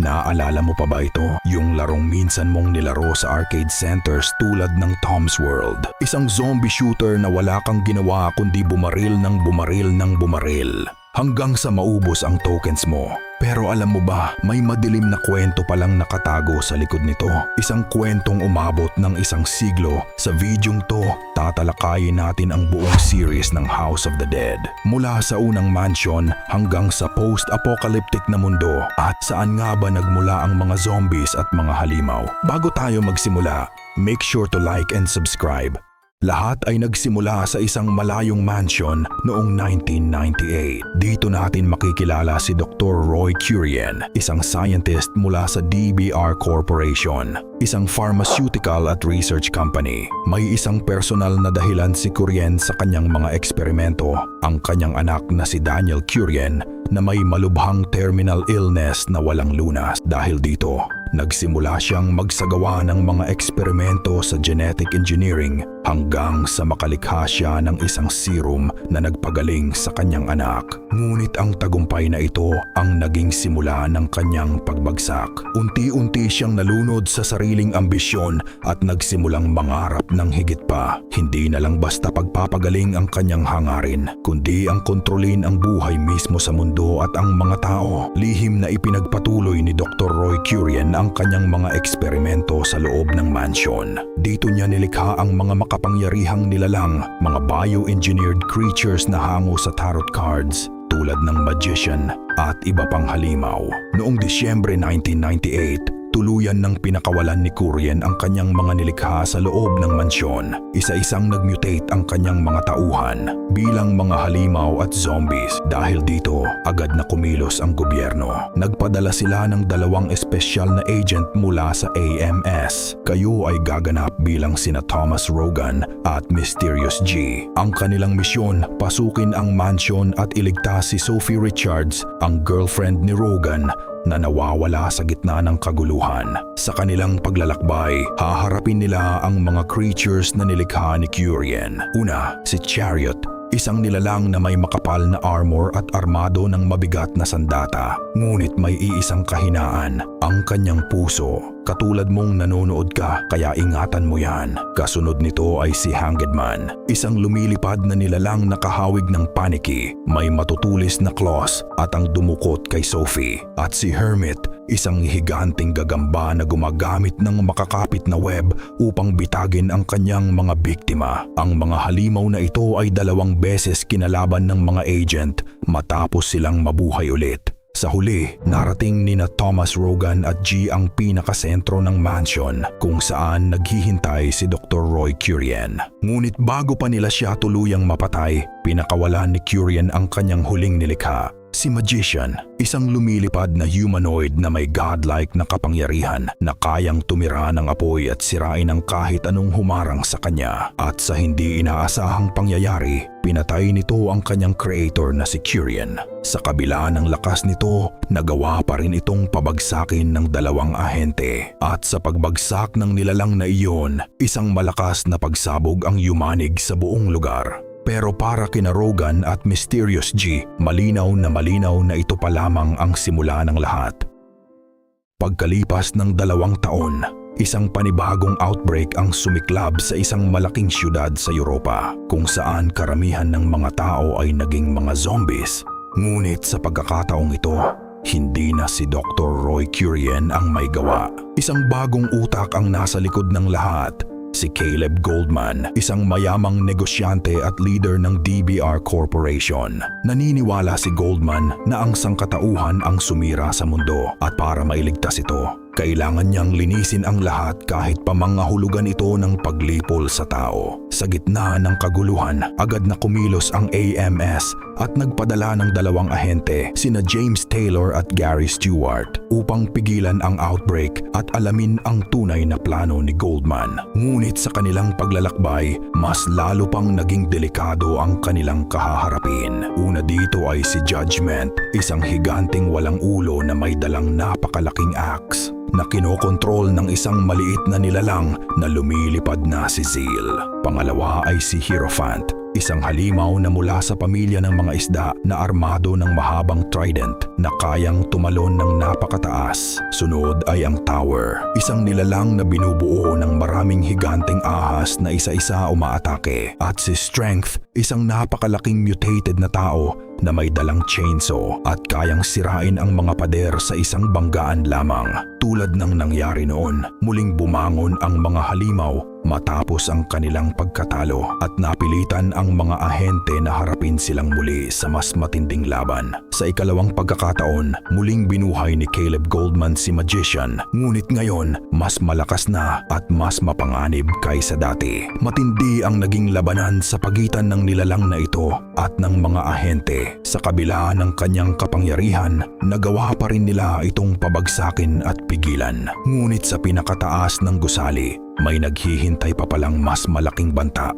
Naaalala mo pa ba ito? Yung larong minsan mong nilaro sa arcade centers tulad ng Tom's World. Isang zombie shooter na wala kang ginawa kundi bumaril ng bumaril ng bumaril hanggang sa maubos ang tokens mo. Pero alam mo ba, may madilim na kwento palang nakatago sa likod nito. Isang kwentong umabot ng isang siglo. Sa videong to, tatalakayin natin ang buong series ng House of the Dead. Mula sa unang mansion hanggang sa post-apocalyptic na mundo at saan nga ba nagmula ang mga zombies at mga halimaw. Bago tayo magsimula, make sure to like and subscribe. Lahat ay nagsimula sa isang malayong mansion noong 1998. Dito natin makikilala si Dr. Roy Curien, isang scientist mula sa DBR Corporation, isang pharmaceutical at research company. May isang personal na dahilan si Curien sa kanyang mga eksperimento, ang kanyang anak na si Daniel Curien na may malubhang terminal illness na walang lunas. Dahil dito, nagsimula siyang magsagawa ng mga eksperimento sa genetic engineering hanggang sa makalikha siya ng isang serum na nagpagaling sa kanyang anak. Ngunit ang tagumpay na ito ang naging simula ng kanyang pagbagsak. Unti-unti siyang nalunod sa sariling ambisyon at nagsimulang mangarap ng higit pa. Hindi na lang basta pagpapagaling ang kanyang hangarin, kundi ang kontrolin ang buhay mismo sa mundo at ang mga tao. Lihim na ipinagpatuloy ni Dr. Roy Curien ang kanyang mga eksperimento sa loob ng mansion. Dito niya nilikha ang mga makapangyarihang nilalang, mga bioengineered creatures na hango sa tarot cards tulad ng magician at iba pang halimaw. Noong Disyembre 1998, tuluyan ng pinakawalan ni Curien ang kanyang mga nilikha sa loob ng mansyon. Isa-isang nagmutate ang kanyang mga tauhan bilang mga halimaw at zombies. Dahil dito, agad na kumilos ang gobyerno. Nagpadala sila ng 2 espesyal na agent mula sa AMS. Kayo ay gaganap bilang sina Thomas Rogan at Mysterious G. Ang kanilang misyon, pasukin ang mansion at iligtas si Sophie Richards, ang girlfriend ni Rogan, na nawawala sa gitna ng kaguluhan. Sa kanilang paglalakbay, haharapin nila ang mga creatures na nilikha ni Curien. Una, si Chariot, isang nilalang na may makapal na armor at armado ng mabigat na sandata. Ngunit may iisang kahinaan, ang kanyang puso. Katulad mong nanonood ka, kaya ingatan mo yan. Kasunod nito ay si Hanged Man, isang lumilipad na nilalang na kahawig ng paniki, may matutulis na claws at ang dumukot kay Sophie. At si Hermit, isang higanting gagamba na gumagamit ng makakapit na web upang bitagin ang kanyang mga biktima. Ang mga halimaw na ito ay 2 beses kinalaban ng mga agent matapos silang mabuhay ulit. Sa huli, narating nina Thomas Rogan at G ang pinakasentro ng mansion kung saan naghihintay si Dr. Roy Curien. Ngunit bago pa nila siya tuluyang mapatay, pinakawalan ni Curien ang kanyang huling nilikha. Si Magician, isang lumilipad na humanoid na may godlike na kapangyarihan na kayang tumira ng apoy at sirain ang kahit anong humarang sa kanya. At sa hindi inaasahang pangyayari, pinatay nito ang kanyang creator na si Curien. Sa kabila ng lakas nito, nagawa pa rin itong pabagsakin ng 2 ahente. At sa pagbagsak ng nilalang na iyon, isang malakas na pagsabog ang yumanig sa buong lugar. Pero para kina Rogan at Mysterious G, malinaw na ito pa lamang ang simula ng lahat. Pagkalipas ng 2 taon, isang panibagong outbreak ang sumiklab sa isang malaking syudad sa Europa, kung saan karamihan ng mga tao ay naging mga zombies. Ngunit sa pagkakataong ito, hindi na si Dr. Roy Curien ang may gawa. Isang bagong utak ang nasa likod ng lahat. Si Caleb Goldman, isang mayamang negosyante at leader ng DBR Corporation. Naniniwala si Goldman na ang sangkatauhan ang sumira sa mundo at para mailigtas ito, kailangan niyang linisin ang lahat kahit pa mangahulugan ito ng paglipol sa tao. Sa gitna ng kaguluhan, agad na kumilos ang AMS at nagpadala ng 2 ahente, sina James Taylor at Gary Stewart, upang pigilan ang outbreak at alamin ang tunay na plano ni Goldman. Ngunit sa kanilang paglalakbay, mas lalo pang naging delikado ang kanilang kahaharapin. Una dito ay si Judgment, isang higanting walang ulo na may dalang napakalaking axe na kinokontrol ng isang maliit na nilalang na lumilipad na si Zeal. Pangalawa ay si Hierophant, isang halimaw na mula sa pamilya ng mga isda na armado ng mahabang trident na kayang tumalon ng napakataas. Sunod ay ang Tower, isang nilalang na binubuo ng maraming higanteng ahas na isa-isa umaatake. At si Strength, isang napakalaking mutated na tao na may dalang chainsaw at kayang sirain ang mga pader sa isang banggaan lamang. Tulad ng nangyari noon, muling bumangon ang mga halimaw matapos ang kanilang pagkatalo at napilitan ang mga ahente na harapin silang muli sa mas matinding laban. Sa ikalawang pagkakataon, muling binuhay ni Caleb Goldman si Magician, ngunit ngayon mas malakas na at mas mapanganib kaysa dati. Matindi ang naging labanan sa pagitan ng nilalang na ito at ng mga ahente. Sa kabila ng kanyang kapangyarihan, nagawa pa rin nila itong pabagsakin at pigilan. Ngunit sa pinakataas ng gusali, may naghihintay pa palang mas malaking banta.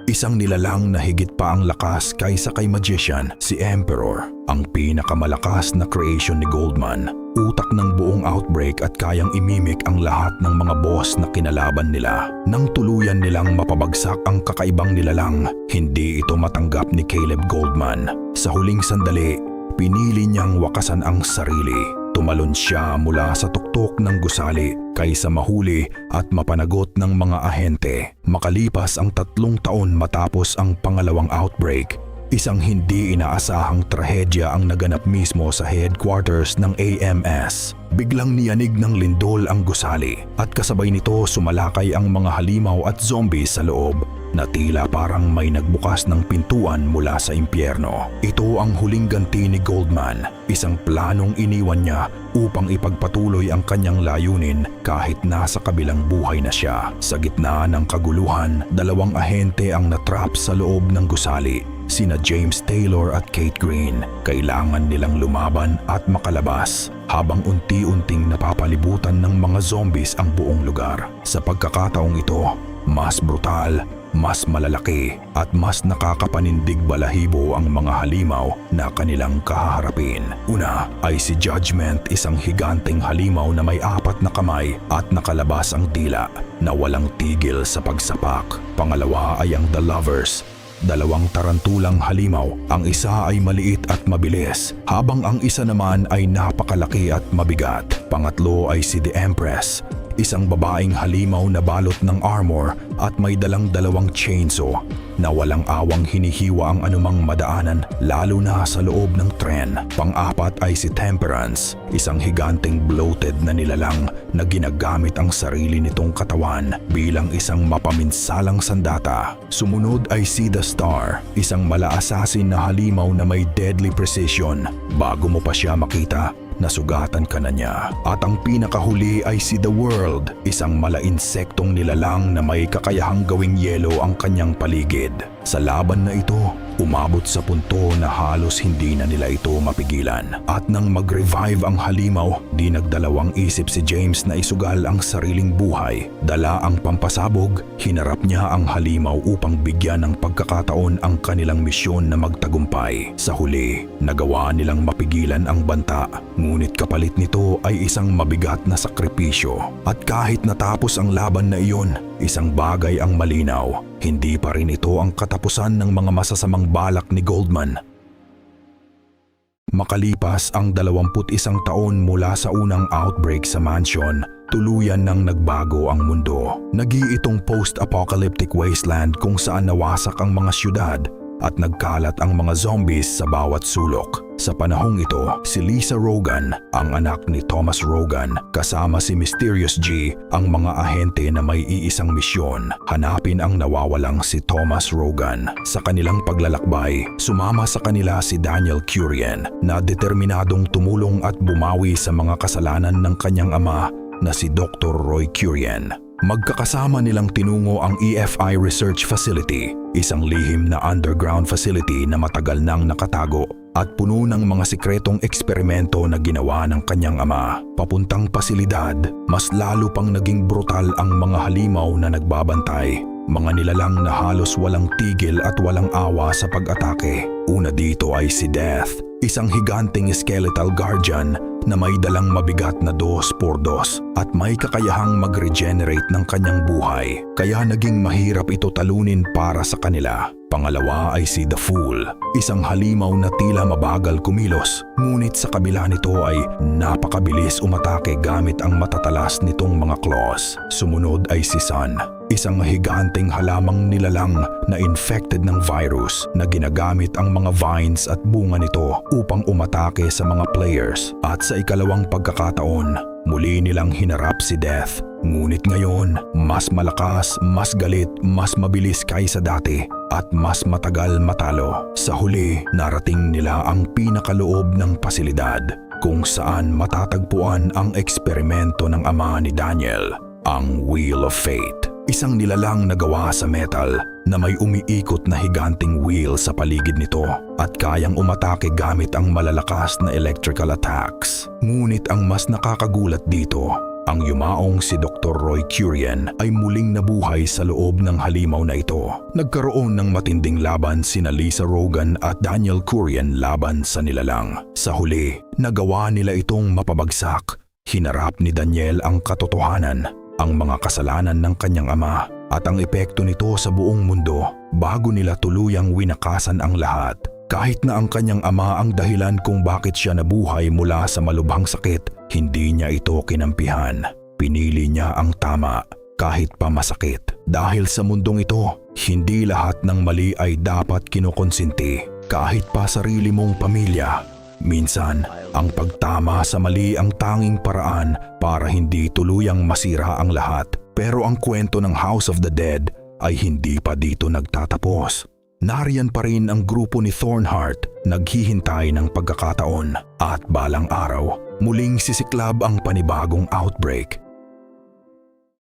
Isang nilalang na higit pa ang lakas kaysa kay Magician, si Emperor, ang pinakamalakas na creation ni Goldman. Utak ng buong outbreak at kayang imimik ang lahat ng mga boss na kinalaban nila. Nang tuluyan nilang mapabagsak ang kakaibang nilalang, hindi ito matanggap ni Caleb Goldman. Sa huling sandali, pinili niyang wakasan ang sarili. Tumalon siya mula sa tuktok ng gusali kaysa mahuli at mapanagot ng mga ahente. Makalipas ang 3 taon matapos ang pangalawang outbreak, isang hindi inaasahang trahedya ang naganap mismo sa headquarters ng AMS. Biglang niyanig ng lindol ang gusali at kasabay nito sumalakay ang mga halimaw at zombies sa loob na tila parang may nagbukas ng pintuan mula sa impyerno. Ito ang huling ganti ni Goldman, isang planong iniwan niya upang ipagpatuloy ang kanyang layunin kahit nasa kabilang buhay na siya. Sa gitna ng kaguluhan, 2 ahente ang natrap sa loob ng gusali, sina James Taylor at Kate Green. Kailangan nilang lumaban at makalabas habang unti-unting napapalibutan ng mga zombies ang buong lugar. Sa pagkakataong ito, mas brutal, mas malalaki at mas nakakapanindig balahibo ang mga halimaw na kanilang kaharapin. Una ay si Judgment, isang higanteng halimaw na may 4 na kamay at nakalabas ang dila na walang tigil sa pagsapak. Pangalawa ay ang The Lovers, 2 tarantulang halimaw. Ang isa ay maliit at mabilis, habang ang isa naman ay napakalaki at mabigat. Pangatlo ay si The Empress, isang babaeng halimaw na balot ng armor at may dalang 2 chainsaw na walang awang hinihiwa ang anumang madaanan, lalo na sa loob ng tren. Pang-apat ay si Temperance, isang higanteng bloated na nilalang na ginagamit ang sarili nitong katawan bilang isang mapaminsalang sandata. Sumunod ay si The Star, isang mala-assassin na halimaw na may deadly precision. Bago mo pa siya makita, nasugatan ka na niya. At ang pinakahuli ay si The World, isang mala-insektong nilalang na may kakayahang gawing yelo ang kanyang paligid. Sa laban na ito, umabot sa punto na halos hindi na nila ito mapigilan. At nang mag-revive ang halimaw, di nagdalawang isip si James na isugal ang sariling buhay. Dala ang pampasabog, hinarap niya ang halimaw upang bigyan ng pagkakataon ang kanilang misyon na magtagumpay. Sa huli, nagawa nilang mapigilan ang banta, ngunit kapalit nito ay isang mabigat na sakripisyo. At kahit natapos ang laban na iyon, isang bagay ang malinaw, hindi pa rin ito ang katapusan ng mga masasamang balak ni Goldman. Makalipas ang 21 taon mula sa unang outbreak sa mansion, tuluyan nang nagbago ang mundo. Nag-iitong post-apocalyptic wasteland kung saan nawasak ang mga syudad at nagkalat ang mga zombies sa bawat sulok. Sa panahong ito, si Lisa Rogan, ang anak ni Thomas Rogan, kasama si Mysterious G, ang mga ahente na may iisang misyon, hanapin ang nawawalang si Thomas Rogan. Sa kanilang paglalakbay, sumama sa kanila si Daniel Curien na determinadong tumulong at bumawi sa mga kasalanan ng kanyang ama na si Dr. Roy Curien. Magkakasama nilang tinungo ang EFI Research Facility, isang lihim na underground facility na matagal nang nakatago at puno ng mga sikretong eksperimento na ginawa ng kanyang ama. Papuntang pasilidad, mas lalo pang naging brutal ang mga halimaw na nagbabantay. Mga nilalang na halos walang tigil at walang awa sa pag-atake. Una dito ay si Death, isang higanteng skeletal guardian na may dalang mabigat na 2x2 at may kakayahang mag-regenerate ng kanyang buhay, kaya naging mahirap ito talunin para sa kanila. Pangalawa ay si The Fool, isang halimaw na tila mabagal kumilos, ngunit sa kabila nito ay napakabilis umatake gamit ang matatalas nitong mga claws. Sumunod ay si Sun, isang higanteng halamang nilalang na infected ng virus na ginagamit ang mga vines at bunga nito upang umatake sa mga players. At sa ikalawang pagkakataon, muli nilang hinarap si Death. Ngunit ngayon, mas malakas, mas galit, mas mabilis kaysa dati at mas matagal matalo. Sa huli, narating nila ang pinakaloob ng pasilidad kung saan matatagpuan ang eksperimento ng ama ni Daniel, ang Wheel of Fate. Isang nilalang na gawa sa metal na may umiikot na higanting wheel sa paligid nito at kayang umatake gamit ang malalakas na electrical attacks. Ngunit ang mas nakakagulat dito, ang yumaong si Dr. Roy Curien ay muling nabuhay sa loob ng halimaw na ito. Nagkaroon ng matinding laban sina Lisa Rogan at Daniel Curien laban sa nilalang. Sa huli, nagawa nila itong mapabagsak. Hinarap ni Daniel ang katotohanan, ang mga kasalanan ng kanyang ama at ang epekto nito sa buong mundo bago nila tuluyang winakasan ang lahat. Kahit na ang kanyang ama ang dahilan kung bakit siya nabuhay mula sa malubhang sakit, hindi niya ito kinampihan. Pinili niya ang tama kahit pa masakit. Dahil sa mundong ito, hindi lahat ng mali ay dapat kinukonsinti. Kahit pa sarili mong pamilya. Minsan, ang pagtama sa mali ang tanging paraan para hindi tuluyang masira ang lahat. Pero ang kwento ng House of the Dead ay hindi pa dito nagtatapos. Nariyan pa rin ang grupo ni Thornheart, naghihintay ng pagkakataon. At balang araw, muling sisiklab ang panibagong outbreak.